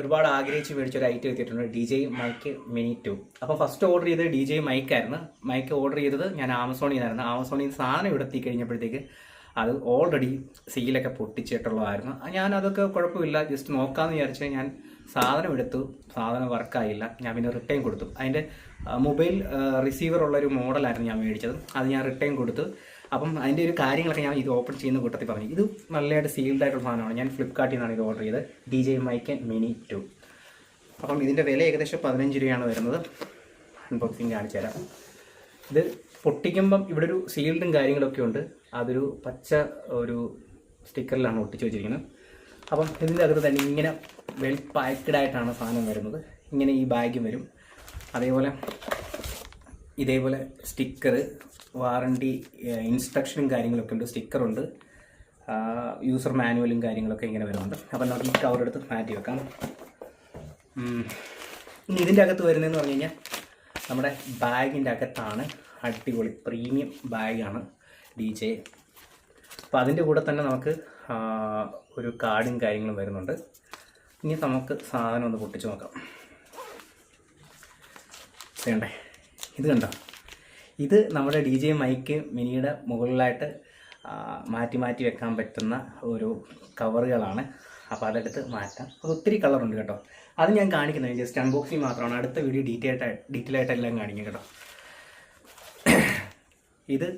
ഒരുപാട് ആഗ്രഹിച്ച് മേടിച്ചൊരു ഐറ്റം എത്തിയിട്ടുണ്ട് DJI Mic Mini 2. അപ്പോൾ ഫസ്റ്റ് ഓർഡർ ചെയ്തത് DJI Mic ആയിരുന്നു. മൈക്ക് ഓർഡർ ചെയ്തത് ഞാൻ ആമസോണിൽ നിന്നായിരുന്നു. ആമസോണിൽ നിന്ന് സാധനം ഇവിടെ എത്തിക്കഴിഞ്ഞപ്പോഴത്തേക്ക് അത് ഓൾറെഡി സീലൊക്കെ പൊട്ടിച്ചിട്ടുള്ളതായിരുന്നു. ഞാൻ അതൊക്കെ കുഴപ്പമില്ല, ജസ്റ്റ് നോക്കാമെന്ന് വിചാരിച്ച് ഞാൻ സാധനം എടുത്തു. സാധനം വർക്കായില്ല. ഞാൻ പിന്നെ റിട്ടേൺ കൊടുത്തു. അതിൻ്റെ മൊബൈൽ റിസീവർ ഉള്ളൊരു മോഡലായിരുന്നു ഞാൻ മേടിച്ചത്. അത് ഞാൻ റിട്ടേൺ കൊടുത്തു. അപ്പം അതിൻ്റെ ഒരു കാര്യങ്ങളൊക്കെ ഞാൻ ഇത് ഓപ്പൺ ചെയ്യുന്ന കൂട്ടത്തിൽ പറഞ്ഞു. ഇത് നല്ലതായിട്ട് സീൽഡ് ആയിട്ടുള്ള സാധനമാണ്. ഞാൻ ഫ്ലിപ്കാർട്ടിൽ നിന്നാണ് ഇത് ഓർഡർ ചെയ്തത്, DJI Mic Mini 2. അപ്പം ഇതിൻ്റെ വില ഏകദേശം 15 രൂപയാണ് വരുന്നത്. അൺബോക്സിങ് കാണിച്ചു തരാം. ഇത് പൊട്ടിക്കുമ്പം ഇവിടെ ഒരു സീൽഡും കാര്യങ്ങളൊക്കെ ഉണ്ട്. അതൊരു പച്ച ഒരു സ്റ്റിക്കറിലാണ് ഒട്ടിച്ച് വെച്ചിരിക്കുന്നത്. അപ്പം ഇതിൻ്റെ അകത്ത് തന്നെ ഇങ്ങനെ വെൽ പാക്ക്ഡ് ആയിട്ടാണ് സാധനം വരുന്നത്. ഇങ്ങനെ ഈ ബാഗും വരും. അതേപോലെ ഇതേപോലെ സ്റ്റിക്കർ, വാറണ്ടി, ഇൻസ്ട്രക്ഷനും കാര്യങ്ങളൊക്കെ ഉണ്ട്. സ്റ്റിക്കറുണ്ട്, യൂസർ മാനുവലും കാര്യങ്ങളൊക്കെ ഇങ്ങനെ വരുന്നുണ്ട്. അപ്പം നമുക്ക് ഈ കവർ എടുത്ത് മാറ്റി വെക്കാം. ഇനി ഇതിൻ്റെ അകത്ത് വരുന്നതെന്ന് പറഞ്ഞു കഴിഞ്ഞാൽ നമ്മുടെ ബാഗിൻ്റെ അകത്താണ് അടിപൊളി പ്രീമിയം ബാഗാണ് DJI. അപ്പോൾ അതിൻ്റെ കൂടെ തന്നെ നമുക്ക് ഒരു കാർഡും കാര്യങ്ങളും വരുന്നുണ്ട്. ഇനി നമുക്ക് സാധനം ഒന്ന് പൊട്ടിച്ച് നോക്കാം. വേണ്ടേ, ഇത് കണ്ടോ, ഇത് നമ്മുടെ DJI Mic മിനിയുടെ മുകളിലായിട്ട് മാറ്റി മാറ്റി വെക്കാൻ പറ്റുന്ന ഒരു കവറുകളാണ്. അപ്പോൾ അതെടുത്ത് മാറ്റാം. അത് ഒത്തിരി കളറുണ്ട് കേട്ടോ. അത് ഞാൻ കാണിക്കുന്നത് ജസ്റ്റ് അൺബോക്സിങ് മാത്രമാണ്. അടുത്ത വീഡിയോ ഡീറ്റെയിൽ ആയിട്ട് എല്ലാം കാണിക്കും കേട്ടോ. ഇത്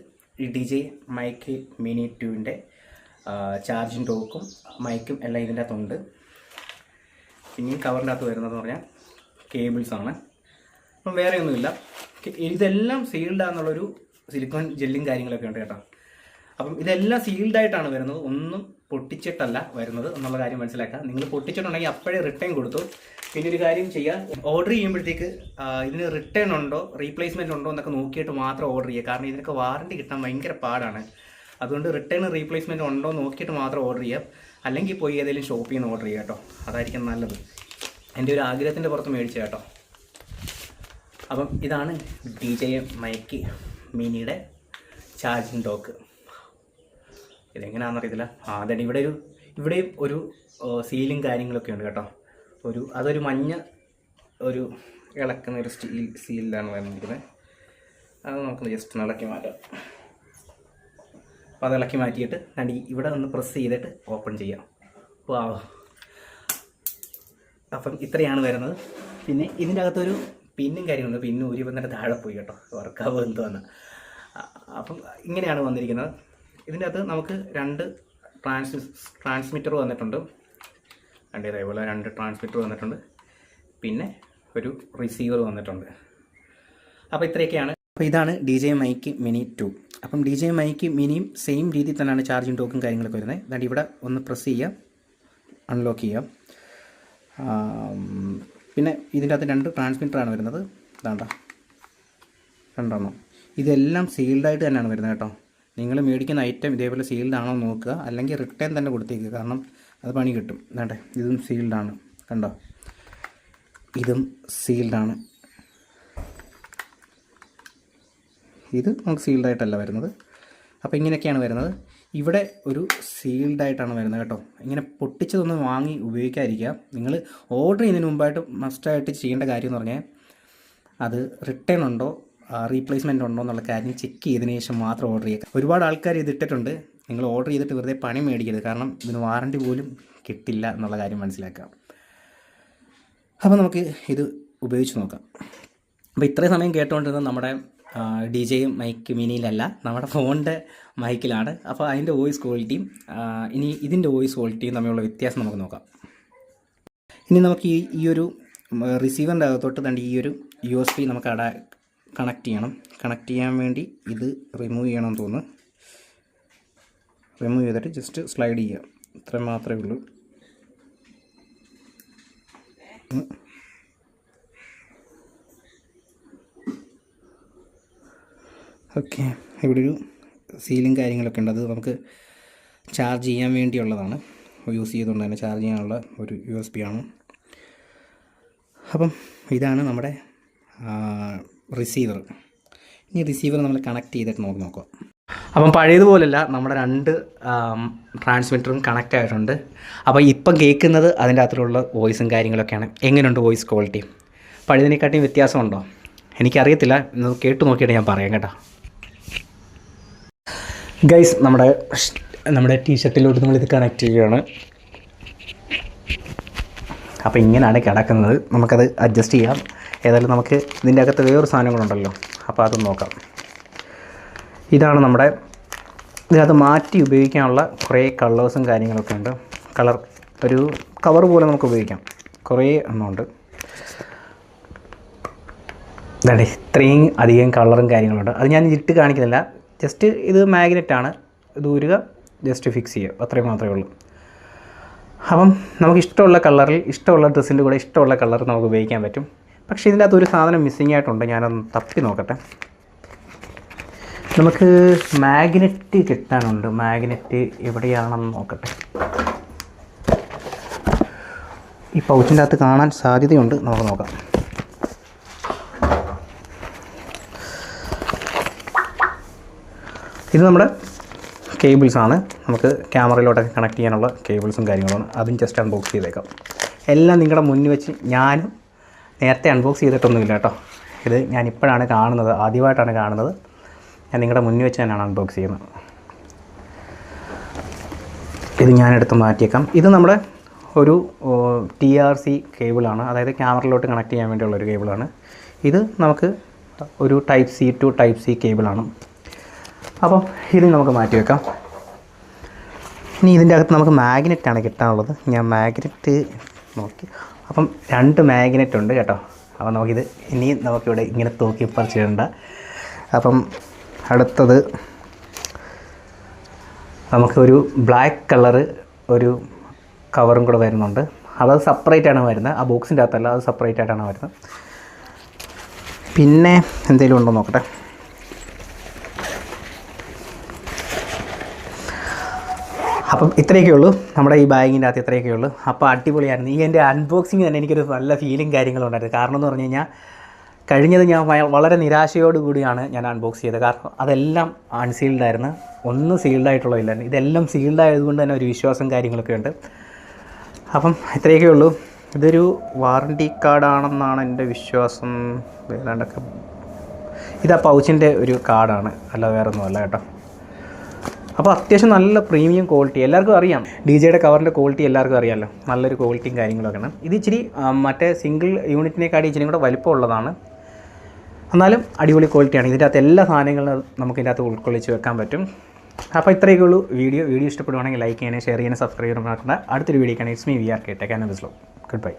DJI Mic Mini 2ൻ്റെ ചാർജിങ് ഡോക്കും മൈക്കും എല്ലാം ഇതിൻ്റെ അകത്തുണ്ട്. പിന്നെയും കവറിൻ്റെ അകത്ത് വരുന്നതെന്ന് പറഞ്ഞാൽ കേബിൾസാണ്. അപ്പം വേറെ ഒന്നുമില്ല. ഇതെല്ലാം സീൽഡാന്നുള്ളൊരു സിലിക്കോൺ ജെല്ലും കാര്യങ്ങളൊക്കെ ഉണ്ട് കേട്ടോ. അപ്പം ഇതെല്ലാം സീൽഡായിട്ടാണ് വരുന്നത്, ഒന്നും പൊട്ടിച്ചിട്ടല്ല വരുന്നത് എന്നുള്ള കാര്യം മനസ്സിലാക്കുക. നിങ്ങൾ പൊട്ടിച്ചിട്ടുണ്ടെങ്കിൽ അപ്പോഴേ റിട്ടേൺ കൊടുത്തു. പിന്നെ ഒരു കാര്യം ചെയ്യുക, ഓർഡർ ചെയ്യുമ്പോഴത്തേക്ക് ഇതിന് റിട്ടേൺ ഉണ്ടോ റീപ്ലേസ്മെൻറ്റ് ഉണ്ടോ എന്നൊക്കെ നോക്കിയിട്ട് മാത്രം ഓർഡർ ചെയ്യുക. കാരണം ഇതിനൊക്കെ വാറണ്ടി കിട്ടാൻ ഭയങ്കര പാടാണ്. അതുകൊണ്ട് റിട്ടേൺ റീപ്ലേസ്മെൻറ്റ് ഉണ്ടോ നോക്കിയിട്ട് മാത്രം ഓർഡർ ചെയ്യുക. അല്ലെങ്കിൽ പോയി ഏതെങ്കിലും ഷോപ്പിൽ നിന്ന് ഓർഡർ ചെയ്യുക കേട്ടോ. അതായിരിക്കും നല്ലത്. എൻ്റെ ഒരു ആഗ്രഹത്തിൻ്റെ പുറത്ത് മേടിച്ച കേട്ടോ. അപ്പം ഇതാണ് DJI Mic മിനിയുടെ ചാർജിങ് ഡോക്ക്. ഇതെങ്ങനെയാണെന്നറിയത്തില്ല. അതാണ് ഇവിടെയും ഒരു സീലും കാര്യങ്ങളൊക്കെ ഉണ്ട് കേട്ടോ. അതൊരു മഞ്ഞ ഒരു ഇളക്കുന്ന ഒരു സ്റ്റീൽ സീലിലാണ് വന്നിരിക്കുന്നത്. അത് നമുക്ക് ജസ്റ്റ് ഇളക്കി മാറ്റാം. അപ്പോൾ അത് ഇളക്കി മാറ്റിയിട്ട് ഇവിടെ ഒന്ന് പ്രസ് ചെയ്തിട്ട് ഓപ്പൺ ചെയ്യാം. വാവ്. അപ്പം ഇത്രയാണ് വരുന്നത്. പിന്നെ ഇതിൻ്റെ അകത്തൊരു പിന്നും കാര്യമുണ്ട്. പിന്നെ ഊരി വന്നിട്ട് താഴെ പോയി കേട്ടോ, വർക്കാവ് എന്തോന്ന്. അപ്പം ഇങ്ങനെയാണ് വന്നിരിക്കുന്നത്. ഇതിൻ്റെ അകത്ത് നമുക്ക് 2 ട്രാൻസ്മിറ്റർ വന്നിട്ടുണ്ട്. ഇതേപോലെ 2 ട്രാൻസ്മിറ്റർ വന്നിട്ടുണ്ട്. പിന്നെ ഒരു റിസീവർ വന്നിട്ടുണ്ട്. അപ്പോൾ ഇത്രയൊക്കെയാണ്. അപ്പോൾ ഇതാണ് DJI Mic Mini 2. അപ്പം DJI Mic മിനിയും സെയിം രീതിയിൽ തന്നെയാണ് ചാർജിങ് ഡോക്കും കാര്യങ്ങളൊക്കെ വരുന്നത്. അതുകൊണ്ട് ഇവിടെ ഒന്ന് പ്രസ് ചെയ്യാം, അൺലോക്ക് ചെയ്യാം. പിന്നെ ഇതിൻ്റെ അകത്ത് 2 ട്രാൻസ്മിറ്ററാണ് വരുന്നത്. ഇതാണ്ട 2 ഇതെല്ലാം സീൽഡായിട്ട് തന്നെയാണ് വരുന്നത് കേട്ടോ. നിങ്ങൾ മേടിക്കുന്ന ഐറ്റം ഇതേപോലെ സീൽഡ് ആണോ നോക്കുക, അല്ലെങ്കിൽ റിട്ടേൺ തന്നെ കൊടുത്തേക്കുക. കാരണം അത് പണി കിട്ടും. വേണ്ടേ, ഇതും സീൽഡാണ് കണ്ടോ, ഇതും സീൽഡാണ്. ഇത് നമുക്ക് സീൽഡായിട്ടല്ല വരുന്നത്. അപ്പോൾ ഇങ്ങനെയൊക്കെയാണ് വരുന്നത്. ഇവിടെ ഒരു സീൽഡായിട്ടാണ് വരുന്നത് കേട്ടോ. ഇങ്ങനെ പൊട്ടിച്ചതൊന്നും വാങ്ങി ഉപയോഗിക്കാതിരിക്കുക. നിങ്ങൾ ഓർഡർ ചെയ്യുന്നതിന് മുമ്പായിട്ട് മസ്റ്റായിട്ട് ചെയ്യേണ്ട കാര്യം എന്ന് പറഞ്ഞാൽ അത് റിട്ടേൺ ഉണ്ടോ റീപ്ലേസ്മെൻറ്റ് ഉണ്ടോ എന്നുള്ള കാര്യം ചെക്ക് ചെയ്തതിന് ശേഷം മാത്രം ഓർഡർ ചെയ്യുക. ഒരുപാട് ആൾക്കാർ ഇത് ഇട്ടിട്ടുണ്ട്. നിങ്ങൾ ഓർഡർ ചെയ്തിട്ട് വെറുതെ പണി മേടിക്കരുത്. കാരണം ഇതിന് വാറണ്ടി പോലും കിട്ടില്ല എന്നുള്ള കാര്യം മനസ്സിലാക്കുക. അപ്പോൾ നമുക്ക് ഇത് ഉപയോഗിച്ച് നോക്കാം. അപ്പോൾ ഇത്രയും സമയം കേട്ടുകൊണ്ടിരുന്നത് നമ്മുടെ DJI Mic മിനിയിലല്ല, നമ്മുടെ ഫോണിൻ്റെ മൈക്കിലാണ്. അപ്പോൾ അതിൻ്റെ വോയിസ് ക്വാളിറ്റിയും ഇനി ഇതിൻ്റെ വോയിസ് ക്വാളിറ്റിയും തമ്മിലുള്ള വ്യത്യാസം നമുക്ക് നോക്കാം. ഇനി നമുക്ക് ഈ ഒരു റിസീവറിൻ്റെ അകത്തോട്ട് തന്നെ ഈ ഒരു USB നമുക്ക് അവിടെ കണക്ട് ചെയ്യണം. കണക്ട് ചെയ്യാൻ വേണ്ടി ഇത് റിമൂവ് ചെയ്യണമെന്ന് തോന്നുന്നു. റിമൂവ് ചെയ്തിട്ട് ജസ്റ്റ് സ്ലൈഡ് ചെയ്യുക. ഇത്ര മാത്രമേ ഉള്ളൂ. ഓക്കെ, ഇവിടെ ഒരു സീലും കാര്യങ്ങളൊക്കെ ഉണ്ട്. അത് നമുക്ക് ചാർജ് ചെയ്യാൻ വേണ്ടിയുള്ളതാണ്. യൂസ് ചെയ്തുകൊണ്ട് തന്നെ ചാർജ് ചെയ്യാനുള്ള ഒരു USB ആണ്. അപ്പം ഇതാണ് നമ്മുടെ റിസീവർ. ഇനി റിസീവർ നമ്മൾ കണക്ട് ചെയ്തിട്ട് നോക്കാം. അപ്പം പഴയതുപോലല്ല, നമ്മുടെ 2 ട്രാൻസ്മിറ്ററും കണക്റ്റ് ആയിട്ടുണ്ട്. അപ്പോൾ ഇപ്പം കേൾക്കുന്നത് അതിൻ്റെ അകത്തുള്ള വോയിസും കാര്യങ്ങളൊക്കെയാണ്. എങ്ങനെയുണ്ട് വോയിസ് ക്വാളിറ്റി? പഴയതിനെക്കാട്ടിയും വ്യത്യാസമുണ്ടോ? എനിക്കറിയത്തില്ല, ഇന്ന് കേട്ട് നോക്കിയിട്ട് ഞാൻ പറയാം കേട്ടോ. ഗൈസ്, നമ്മുടെ ടീഷർട്ടിലോട്ട് നമ്മളിത് കണക്ട് ചെയ്യുകയാണ്. അപ്പോൾ ഇങ്ങനെയാണ് കിടക്കുന്നത്. നമുക്കത് അഡ്ജസ്റ്റ് ചെയ്യാം. ഏതായാലും നമുക്ക് ഇതിൻ്റെ അകത്ത് വേറൊരു സാധനങ്ങളുണ്ടല്ലോ, അപ്പോൾ അത് നോക്കാം. ഇതാണ് ഇതിനകത്ത് മാറ്റി ഉപയോഗിക്കാനുള്ള കുറേ കളേഴ്സും കാര്യങ്ങളൊക്കെ ഉണ്ട്. ഒരു കവർ പോലെ നമുക്ക് ഉപയോഗിക്കാം. കുറേ എണ്ണമുണ്ട്. അതെ, ഇത്രയും അധികം കളറും കാര്യങ്ങളുണ്ട്. അത് ഞാൻ ഇട്ട് കാണിക്കുന്നില്ല. ജസ്റ്റ് ഇത് മാഗ്നറ്റാണ്. ഇത് ഊരുക, ജസ്റ്റ് ഫിക്സ് ചെയ്യുക, അത്രയും മാത്രമേ ഉള്ളൂ. അപ്പം നമുക്ക് ഇഷ്ടമുള്ള കളറിൽ, ഇഷ്ടമുള്ള ഡ്രസ്സിൻ്റെ കൂടെ ഇഷ്ടമുള്ള കളർ നമുക്ക് ഉപയോഗിക്കാൻ പറ്റും. പക്ഷേ ഇതിൻ്റെ അകത്ത് ഒരു സാധനം മിസ്സിങ് ആയിട്ടുണ്ട്. ഞാനൊന്ന് തപ്പി നോക്കട്ടെ. നമുക്ക് മാഗ്നറ്റ് കിട്ടാനുണ്ട്. മാഗ്നറ്റ് എവിടെയാണെന്ന് നോക്കട്ടെ. ഈ പൗച്ചിൻ്റെ അകത്ത് കാണാൻ സാധ്യതയുണ്ട്. നമുക്ക് നോക്കാം. ഇത് നമ്മുടെ കേബിൾസാണ്. നമുക്ക് ക്യാമറയിലോട്ടൊക്കെ കണക്ട് ചെയ്യാനുള്ള കേബിൾസും കാര്യങ്ങളാണ്. അതും ജസ്റ്റ് അൺബോക്സ് ചെയ്തേക്കാം. എല്ലാം നിങ്ങളുടെ മുന്നിൽ വെച്ച്. ഞാനും നേരത്തെ അൺബോക്സ് ചെയ്തിട്ടൊന്നുമില്ല കേട്ടോ. ഇത് ഞാനിപ്പോഴാണ് കാണുന്നത്, ആദ്യമായിട്ടാണ് കാണുന്നത്. ഞാൻ നിങ്ങളുടെ മുന്നിൽ വെച്ച് തന്നെയാണ് അൺബോക്സ് ചെയ്യുന്നത്. ഇത് ഞാനെടുത്ത് മാറ്റിയേക്കാം. ഇത് നമ്മുടെ ഒരു TRC കേബിളാണ്, അതായത് ക്യാമറയിലോട്ട് കണക്ട് ചെയ്യാൻ വേണ്ടിയുള്ളൊരു കേബിളാണ്. ഇത് നമുക്ക് ഒരു Type C to Type C കേബിളാണ്. അപ്പം ഇത് നമുക്ക് മാറ്റി വെക്കാം. ഇനി ഇതിൻ്റെ അകത്ത് നമുക്ക് മാഗ്നറ്റാണ് കിട്ടാനുള്ളത്. ഞാൻ മാഗ്നറ്റ് നോക്കി. അപ്പം 2 മാഗ്നറ്റ് ഉണ്ട് കേട്ടോ. അപ്പം നമുക്കിത് നമുക്കിവിടെ ഇങ്ങനെ തൂക്കി പറിച്ചിടണ്ട. അപ്പം അടുത്തത് നമുക്കൊരു ബ്ലാക്ക് കളറ് ഒരു കവറും കൂടെ വരുന്നുണ്ട്. അത് സെപ്പറേറ്റാണ് വരുന്നത്. ആ ബോക്സിൻ്റെ അകത്തല്ല, അത് സെപ്പറേറ്റ് ആയിട്ടാണ് വരുന്നത്. പിന്നെ എന്തെങ്കിലും ഉണ്ടോ നോക്കട്ടെ. അപ്പം ഇത്രയൊക്കെ ഉള്ളൂ. നമ്മുടെ ഈ ബാഗിൻ്റെ അകത്ത് ഇത്രയൊക്കെ ഉള്ളൂ. അപ്പോൾ അടിപൊളിയായിരുന്നു. എൻ്റെ അൺബോക്സിങ് തന്നെ എനിക്കൊരു നല്ല ഫീലിംഗ് കാര്യങ്ങളും ഉണ്ടായിരുന്നു. കാരണം എന്ന് പറഞ്ഞു കഴിഞ്ഞാൽ കഴിഞ്ഞത് ഞാൻ വളരെ നിരാശയോടുകൂടിയാണ് ഞാൻ അൺബോക്സ് ചെയ്തത്. കാരണം അതെല്ലാം അൺസീൽഡായിരുന്നു. ഒന്നും സീൽഡായിട്ടുള്ളതില്ലായിരുന്നു. ഇതെല്ലാം സീൽഡായതുകൊണ്ട് തന്നെ ഒരു വിശ്വാസം കാര്യങ്ങളൊക്കെ ഉണ്ട്. അപ്പം ഇത്രയൊക്കെ ഉള്ളൂ. ഇതൊരു വാറണ്ടി കാർഡാണെന്നാണ് എൻ്റെ വിശ്വാസം. ഏതാണ്ടൊക്കെ ഇതാ പൗച്ചിൻ്റെ ഒരു കാർഡാണ്, അല്ല വേറൊന്നുമല്ല കേട്ടോ. അപ്പോൾ അത്യാവശ്യം നല്ല പ്രീമിയം ക്വാളിറ്റി. എല്ലാവർക്കും അറിയാം, DJയുടെ കവറിൻ്റെ ക്വാളിറ്റി എല്ലാവർക്കും അറിയാമല്ലോ. നല്ലൊരു ക്വാളിറ്റിയും കാര്യങ്ങളൊക്കെയാണ്. ഇത് ഇച്ചിരി മറ്റേ സിംഗിൾ യൂണിറ്റിനെക്കാട്ടി ഇച്ചിരി കൂടെ വലിപ്പമുള്ളതാണ്. എന്നാലും അടിപൊളി ക്വാളിറ്റിയാണ്. ഇതിൻ്റെ അകത്ത് എല്ലാ സാധനങ്ങളും നമുക്ക് ഇതിൻ്റെ അകത്ത് ഉൾക്കൊള്ളിച്ച് വെക്കാൻ പറ്റും. അപ്പോൾ ഇത്രയൊക്കെ ഉള്ളൂ. വീഡിയോ ഇഷ്ടപ്പെടുവാണെങ്കിൽ ലൈക്ക് ചെയ്യാനും ഷെയർ ചെയ്യാനും സബ്സ്ക്രൈബ് ചെയ്യാനും മറക്കണ്ട. അടുത്തൊരു വീഡിയോ കാണാം. It's me VRK. Take and good bye.